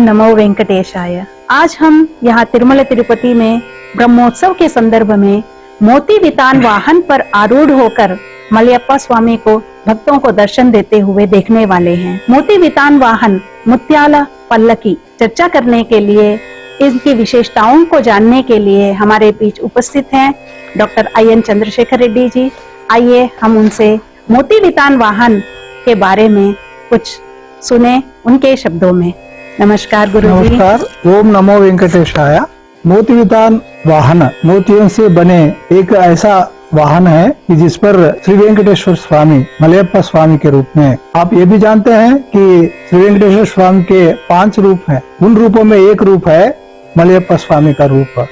नमो वेंकटेशाय। आज हम यहाँ तिरुमला तिरुपति में ब्रह्मोत्सव के संदर्भ में मोती वितान वाहन पर आरूढ़ होकर मलयप्पा स्वामी को भक्तों को दर्शन देते हुए देखने वाले हैं। मोती वितान वाहन मुत्याला पल्लकी चर्चा करने के लिए, इनकी विशेषताओं को जानने के लिए हमारे बीच उपस्थित हैं डॉक्टर IN चंद्रशेखर रेड्डी जी। आइए हम उनसे मोती वितान वाहन के बारे में कुछ सुने उनके शब्दों में। नमस्कार गुरुजी। नमस्कार। ओम नमो वेंकटेशाय। मोती वितान वाहन मोतियों से बने एक ऐसा वाहन है कि जिस पर श्री वेंकटेश्वर स्वामी मलयप्पा स्वामी के रूप में, आप ये भी जानते हैं कि श्री वेंकटेश्वर स्वामी के 5 रूप हैं। उन रूपों में एक रूप है मलयप्पा स्वामी का रूप।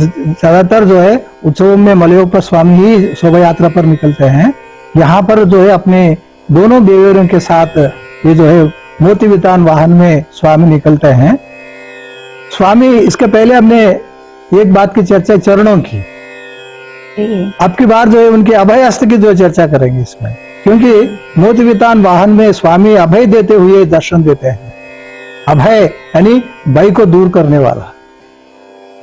ज्यादातर जो है उत्सव में मलयप्पा स्वामी ही शोभा यात्रा पर निकलते हैं। यहाँ पर जो है अपने दोनों देवरों के साथ ये जो है मोती वितान वाहन में स्वामी निकलते हैं। स्वामी, इसके पहले हमने एक बात की चर्चा चरणों की, अब की बार जो है उनके अभय हस्त की जो चर्चा करेंगे इसमें, क्योंकि मोती वितान वाहन में स्वामी अभय देते हुए दर्शन देते हैं। अभय यानी भय को दूर करने वाला।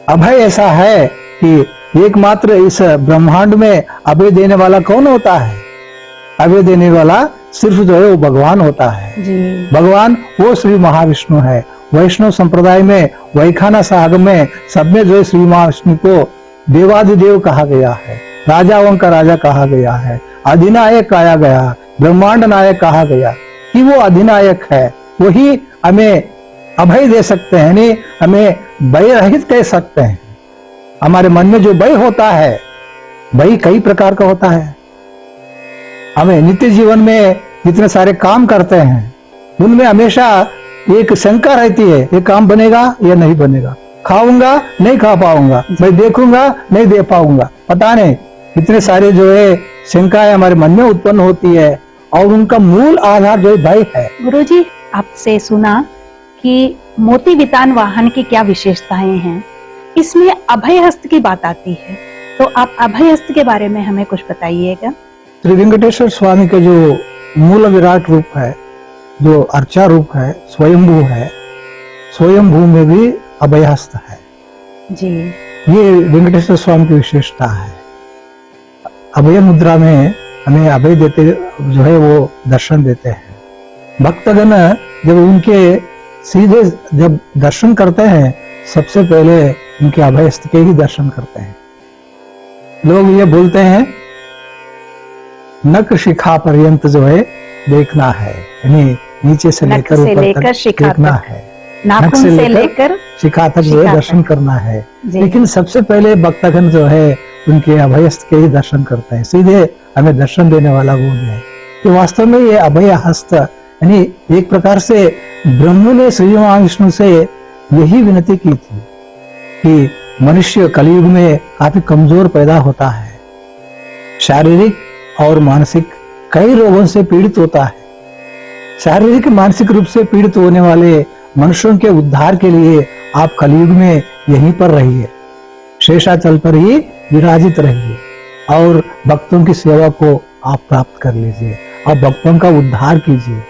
अभय ऐसा है कि एकमात्र इस ब्रह्मांड में अभय देने वाला कौन होता है? अभय देने वाला सिर्फ जो है वो भगवान होता है जी। भगवान वो श्री महाविष्णु है। वैष्णव संप्रदाय में वैखानस साहब में सब में जो है श्री महाविष्णु को देवादिदेव कहा गया है, राजाओं का राजा कहा गया है, अधिनायक कहा गया, ब्रह्मांड नायक कहा गया कि वो अधिनायक है। वही हमें अभय दे सकते हैं, नहीं हमें भय रहित कह सकते हैं। हमारे मन में जो भय होता है, भय कई प्रकार का होता है। हमें नित्य जीवन में जितने सारे काम करते हैं उनमें हमेशा एक शंका रहती है, ये काम बनेगा या नहीं बनेगा, खाऊंगा नहीं खा पाऊंगा, मैं देखूंगा नहीं दे पाऊंगा, पता नहीं इतने सारे जो है शंकाएं हमारे मन में उत्पन्न होती है और उनका मूल आधार जो है भय है। गुरुजी, आपसे सुना कि मोती वितान वाहन की क्या विशेषताएं हैं, इसमें अभय हस्त की बात आती है, तो आप अभय हस्त के बारे में हमें कुछ बताइएगा। श्री वेंकटेश्वर स्वामी के जो मूल विराट रूप है, जो अर्चा रूप है, स्वयंभू है, स्वयंभू में भी अभय हस्त है जी। ये वेंकटेश्वर स्वामी की विशेषता है। अभय मुद्रा में हमें अभय देते जो है वो दर्शन देते हैं। भक्तगण जब उनके सीधे जब दर्शन करते हैं, सबसे पहले उनके अभय हस्त के ही दर्शन करते हैं। लोग ये बोलते हैं नख शिखा पर्यंत जो है देखना है, यानी नीचे से लेकर ऊपर तक देखना है, नख से लेकर शिखा तक जो है दर्शन करना है। लेकिन सबसे पहले भक्तगण जो है उनके अभय हस्त के ही दर्शन करते हैं। सीधे हमें दर्शन देने वाला वो है कि वास्तव में ये अभय हस्त, यानी एक प्रकार से ब्रह्म ने श्री महाविष्णु से यही विनती की थी कि मनुष्य कलयुग में काफी कमजोर पैदा होता है, शारीरिक और मानसिक कई रोगों से पीड़ित होता है। शारीरिक मानसिक रूप से पीड़ित होने वाले मनुष्यों के उद्धार के लिए आप कलयुग में यहीं पर रहिए, शेषाचल पर ही विराजित रहिए और भक्तों की सेवा को आप प्राप्त कर लीजिए और भक्तों का उद्धार कीजिए।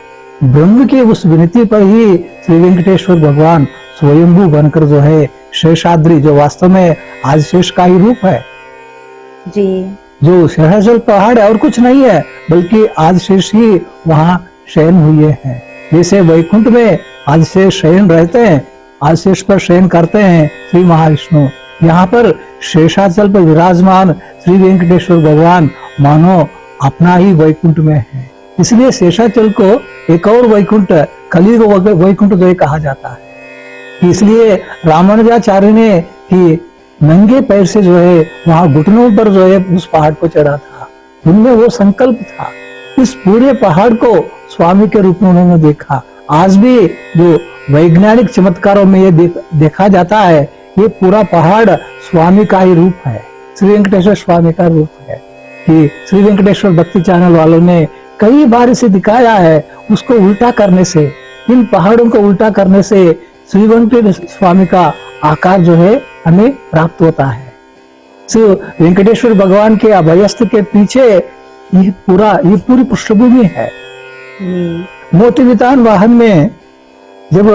ब्रह्म की उस विनती पर ही श्री वेंकटेश्वर भगवान स्वयंभू बनकर जो है शेषाद्री, जो वास्तव में आदिशेष का ही रूप है जी, जो शेषाचल पहाड़ है और कुछ नहीं है बल्कि आदिशेष ही वहां शयन हुए हैं। जैसे वैकुंठ में आदिशेष शयन रहते हैं, आदिशेष पर शयन करते हैं श्री महाविष्णु, यहाँ पर शेषाचल पर विराजमान श्री वेंकटेश्वर भगवान मानो अपना ही वैकुंठ में है। इसलिए शेषाचल को एक और वैकुंठ, कलियुग वैकुंठ जो कहा जाता है। इसलिए रामानुजाचार्य ने कि नंगे पैर से जो है वहां घुटनों पर जो है उस पहाड़ को चढ़ा था। उनमें वो संकल्प था, इस पूरे पहाड़ को स्वामी के रूप में उन्होंने देखा। आज भी जो वैज्ञानिक चमत्कारों में ये देखा जाता है, ये पूरा पहाड़ स्वामी का ही रूप है, श्री वेंकटेश्वर स्वामी का रूप है। कि श्री वेंकटेश्वर भक्ति चैनल वालों ने कई बार इसे दिखाया है। उसको उल्टा करने से, इन पहाड़ों को उल्टा करने से श्री वेंकटेश्वर स्वामी का आकार जो है हमें प्राप्त होता है। श्री वेंकटेश्वर भगवान के अभयस्थ के पीछे ये पूरी पृष्ठभूमि है। मोती वितान वाहन में जब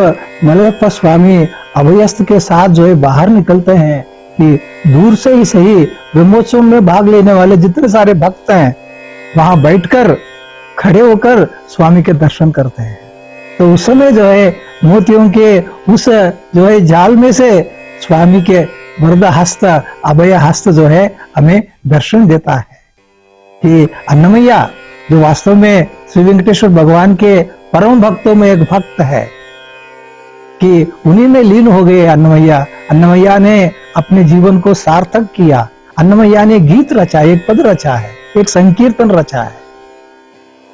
मलयप्पा स्वामी अभयस्थ के साथ जो है बाहर निकलते हैं कि दूर से ही सही ब्रह्मोत्सव में भाग लेने वाले जितने सारे भक्त हैं वहां बैठकर खड़े होकर स्वामी के दर्शन करते हैं। तो उस समय जो है मोतियों के उस जो है जाल में से स्वामी के वरद हस्त अभय हस्त जो है हमें दर्शन देता है कि अन्नमैया जो वास्तव में श्री वेंकटेश्वर भगवान के परम भक्तों में एक भक्त है कि उन्हीं में लीन हो गए अन्नमैया। अन्नमैया ने अपने जीवन को सार्थक किया। अन्नमैया ने गीत रचा, एक पद रचा है, एक संकीर्तन रचा है।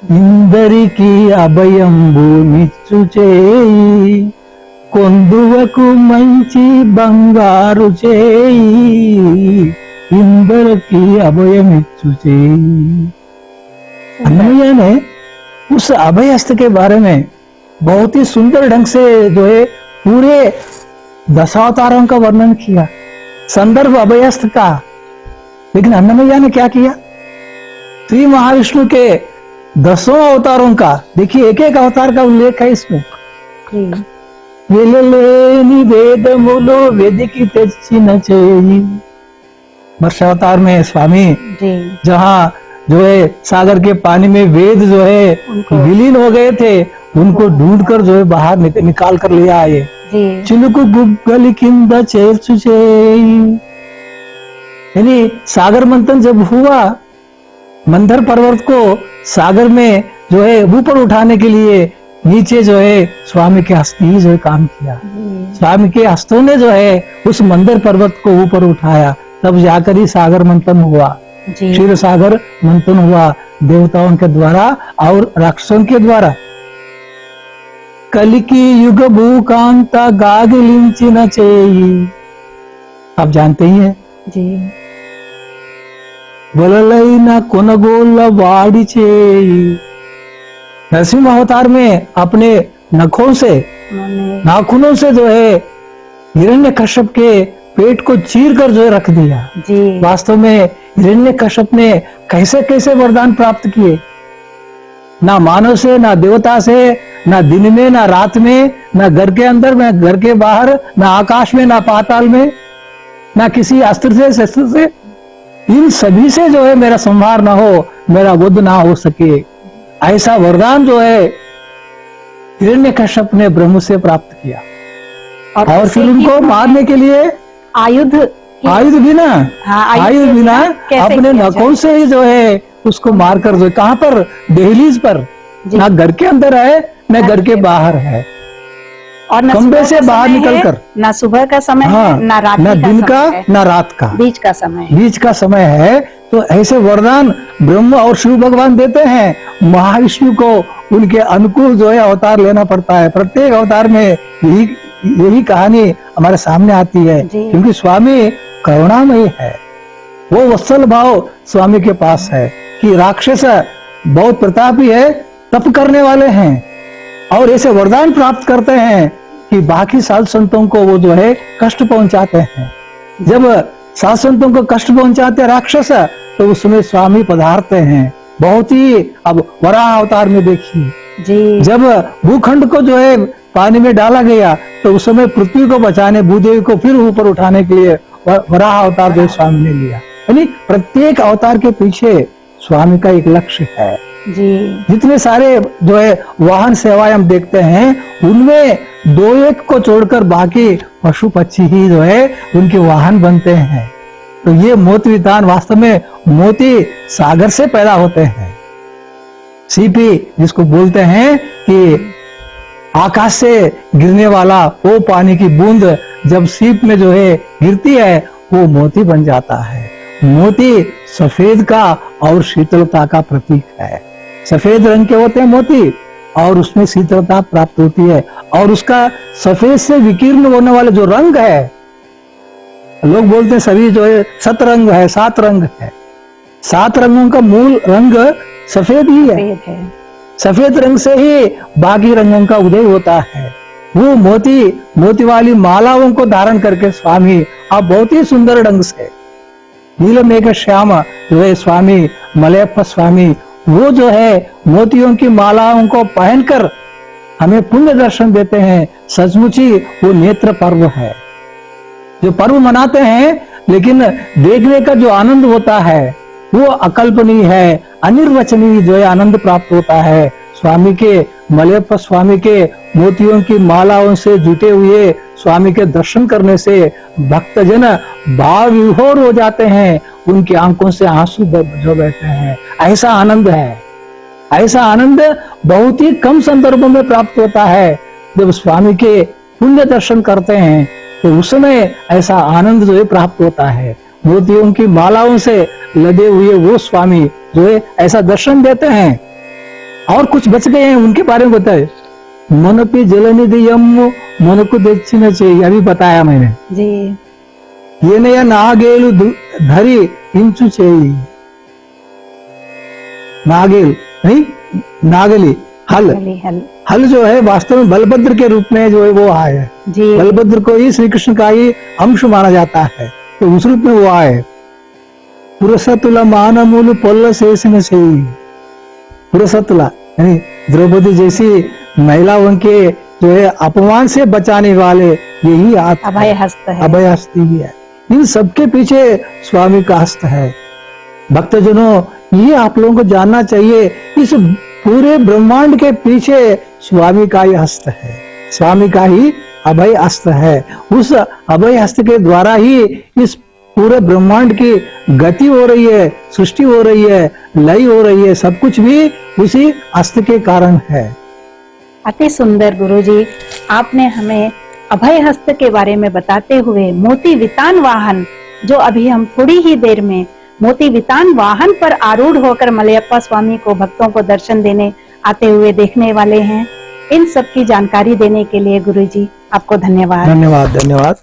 ఇందరికి అభయంబు నిచ్చుచేయి కొందువకు మంచి బంగారు చేయి ఇందరికి అభయమిచ్చుచేయి। अन्नमैया ने उस अभयहस्त के बारे में बहुत ही सुंदर ढंग से जो है पूरे दशावतारों का वर्णन किया, संदर्भ अभयहस्त का। लेकिन अन्नमैया ने क्या किया, श्री महाविष्णु के 10 अवतारों का, देखिए एक एक अवतार का उल्लेख है इसमें। वेललेनी वेदमुलो वेदिकी तेच्चिन चेई, वर्षावतार में स्वामी जहाँ जो है सागर के पानी में वेद जो है विलीन हो गए थे, उनको ढूंढकर जो है बाहर निकाल कर ले आए। चिलुकु गुग्गली किंद चेर्चु चेई, यानी सागर मंथन जब हुआ, मंदर पर्वत को सागर में जो है ऊपर उठाने के लिए नीचे जो है स्वामी के हस्त ही जो है काम किया। स्वामी के हस्तों ने जो है उस मंदर पर्वत को ऊपर उठाया, तब जाकर ही सागर मंथन हुआ, क्षीर सागर मंथन हुआ देवताओं के द्वारा और राक्षसों के द्वारा। कलिकी युग भूकांता गागिलिंचिन चेई, आप जानते ही हैं जी। वललैना कोनगोल वाड़ी चेई, नरसिंह अवतार में अपने नखों से नाखूनों से जो है हिरण्यकश्यप के पेट को चीर कर जो है रख दिया जी। वास्तव में हिरण्यकश्यप ने कैसे कैसे वरदान प्राप्त किए, ना मानव से, ना देवता से, ना दिन में, ना रात में, ना घर के अंदर, ना घर के बाहर, ना आकाश में, ना पाताल में, ना किसी अस्त्र से, शस्त्र से, इन सभी से जो है मेरा संहार ना हो, मेरा वध ना हो सके, ऐसा वरदान जो है हिरण्यकश्यप ने ब्रह्म से प्राप्त किया। और फिर उनको मारने के लिए आयुध बिना आयुध बिना अपने नखों से ही जो है उसको मारकर जो कहां पर, दहलीज पर, ना घर के अंदर है ना घर के बाहर है, और कमरे से बाहर निकलकर, ना सुबह का समय है, ना रात ना दिन का, ना रात का, बीच का समय है। तो ऐसे वरदान ब्रह्म और शिव भगवान देते हैं। महाविष्णु को उनके अनुकूल जो है अवतार लेना पड़ता है। प्रत्येक अवतार में यही कहानी हमारे सामने आती है, क्योंकि स्वामी करुणामयी है। वो वत्सल भाव स्वामी के पास है कि राक्षस बहुत प्रतापी है, तप करने वाले हैं और ऐसे वरदान प्राप्त करते हैं कि बाकी साधु संतों को वो जो है कष्ट पहुंचाते हैं। जब साधु संतों को कष्ट पहुंचाते राक्षस, तो उस समय स्वामी पधारते हैं। बहुत ही, अब वराह अवतार में देखिए जी, जब भूखंड को जो है पानी में डाला गया, तो उस समय पृथ्वी को बचाने, भूदेवी को फिर ऊपर उठाने के लिए वराह अवतार जो स्वामी ने लिया। यानी प्रत्येक अवतार के पीछे स्वामी का एक लक्ष्य है जी। जितने सारे जो है वाहन सेवाएं हम देखते हैं, उनमें 2-1 को छोड़कर बाकी पशु पक्षी ही जो है उनके वाहन बनते हैं। तो ये मोती वितान वास्तव में मोती सागर से पैदा होते हैं। सीपी जिसको बोलते हैं कि आकाश से गिरने वाला वो पानी की बूंद जब सीप में जो है गिरती है, वो मोती बन जाता है। मोती सफेद का और शीतलता का प्रतीक है। सफेद रंग के होते हैं मोती और उसमें शीतलता प्राप्त होती है। और उसका सफेद से विकीर्ण होने वाले जो रंग है, लोग बोलते हैं सभी जो है 7 रंग है, 7 रंग है। 7 रंगों का मूल रंग सफेद ही है। सफेद रंग से ही बाकी रंगों का उदय होता है। वो मोती वाली मालाओं को धारण करके स्वामी आप बहुत ही सुंदर ढंग से, नीलमेघ श्याम जो है स्वामी मलयप्पा स्वामी, वो जो है मोतियों की मालाओं को पहनकर हमें पुण्य दर्शन देते हैं। सचमुच ही वो नेत्र पर्व है। जो पर्व मनाते हैं, लेकिन देखने का जो आनंद होता है वो अकल्पनीय है, अनिर्वचनीय जो है आनंद प्राप्त होता है। स्वामी के, मलयप्पा स्वामी के मोतियों की मालाओं से जुटे हुए स्वामी के दर्शन करने से भक्तजन भाव विभोर हो जाते हैं, उनकी आंखों से आंसू जो बहते हैं। ऐसा आनंद है, ऐसा आनंद बहुत ही कम संदर्भों में प्राप्त होता है। जब स्वामी के पुण्य दर्शन करते हैं तो उस समय ऐसा आनंद जो है प्राप्त होता है। मोतियों की मालाओं से लदे हुए वो स्वामी जो है ऐसा दर्शन देते हैं। और कुछ बच गए हैं, उनके बारे में बताए। मन पे जलनिधि यम्मु मन को दक्षिण चाहिए, अभी बताया मैंने जी। ये नया नागेलु धरी इंचु चाहिए। नागेल नहीं, नागली, हल। हल हल जो है वास्तव में बलभद्र के रूप में जो है वो आए जी। बलभद्र को ही श्री कृष्ण का ही अंश माना जाता है, तो उस रूप में वो आए। पुरसतुला मानमूल पोल्ल शेषन से, पुरसतुला यानी द्रौपदी जैसी महिलाओं के जो है अपमान से बचाने वाले यही अभय हस्त है। अभय हस्त ही है। इन सबके पीछे स्वामी का हस्त है। भक्तजनों, ये आप लोगों को जानना चाहिए, इस पूरे ब्रह्मांड के पीछे स्वामी का ही हस्त है, स्वामी का ही अभय हस्त है। उस अभय हस्त के द्वारा ही इस पूरे ब्रह्मांड की गति हो रही है, सृष्टि हो रही है, लय हो रही है, सब कुछ भी उसी हस्त के कारण है। अति सुंदर गुरुजी, आपने हमें अभय हस्त के बारे में बताते हुए मोती वितान वाहन, जो अभी हम थोड़ी ही देर में मोती वितान वाहन पर आरूढ़ होकर मलयप्पा स्वामी को भक्तों को दर्शन देने आते हुए देखने वाले हैं, इन सब की जानकारी देने के लिए गुरुजी आपको धन्यवाद। धन्यवाद, धन्यवाद।